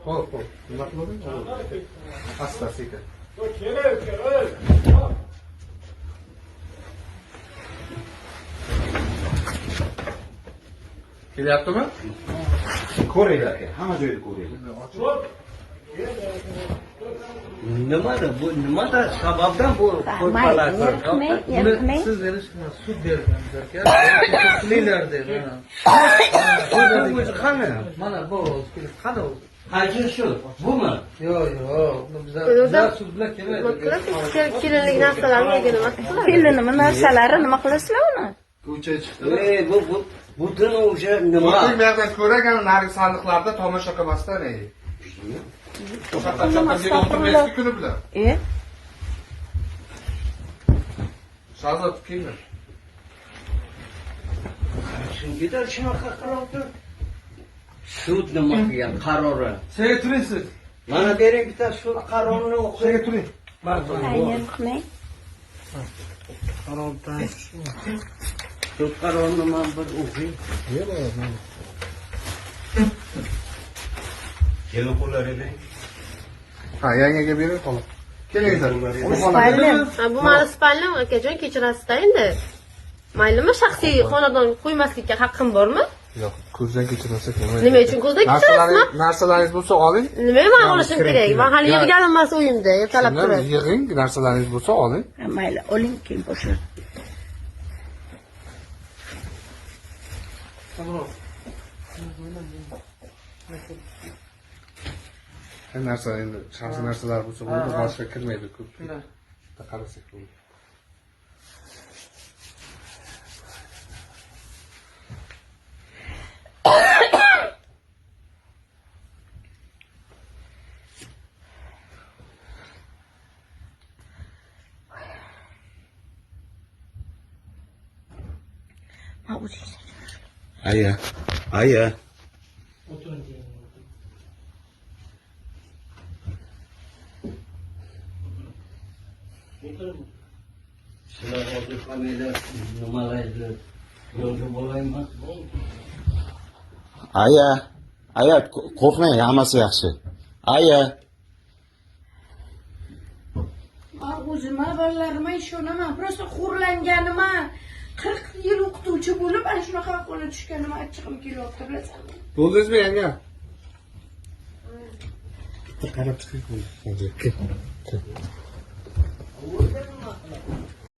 Hop. Nima qilading? Asta-sekin. Kelyaptimi? Ko'ringlar aka, hamma joyda ko'ringlar. Nimada bu nimada sababdan bu qo'ymalar Buni siz berishmas, sud bergansiz aka. Qilinglar dedi. o'zi qani? Mana bu qani u? Qaysi shu? Bumi? Yo'q, bizlar sud bilan kelmaydi. Kelinlik narsalarni nima qiladi? Kelinimi narsalari nima qilasizlar uni? Ko'chaga chiqdi. Bu din o'sha nima? O'zing bu yerdan ko'ragan narigi sandiqlarda tomosha qilmasdan ey. O'sha kuni bilan. Shahzod kimdir? Shunga shunaqa qilibdi. Sud nima qilgan qarori? Sega turing siz. Mana bering bitta sud qarorini o'qing. Sega turing. Aynan qilmang. Sud qarorini men bir o'qing. Kelin qo'llaringni. Ha, yangiga bering xolos. Kelingizlar. Ha, bu mani spalnim akajon, kechirasizda endi. Maylimi, shaxsiy xonadon qo'ymaslikka haqqim bormi? Yo'q, ko'zdan kechirmasak bo'lmaydi. Nima uchun ko'zdan kechirasizmi? Narsalaringiz bo'lsa oling. Nima man olishim kerak? Men hali yig'ganim emas uyimda, ertalab turib. Yig'ing, narsalaringiz bo'lsa oling. Mayli, oling keyin boshlang. Narsa endi shaxsiy narsalar bo'lsa bo'ldi, boshqa kirmaydi ko'p. Qarasak bo'ldi. Ma o'zingiz. Aya. Sizlar hozir qanday nimalarni yo'lga bo'laymi? Aya, qo'rqmang, hammasi yaxshi. Aya. O'zimma bolalarimga ishonaman. Prosta xo'rlanganima 40 yil o'qituvchi bo'lib, ana shunaqa qo'lga tushganimga achchig'im kelyapti, bilasanmi? Bo'ldingizmi yanga? Bitta qarab chiqing.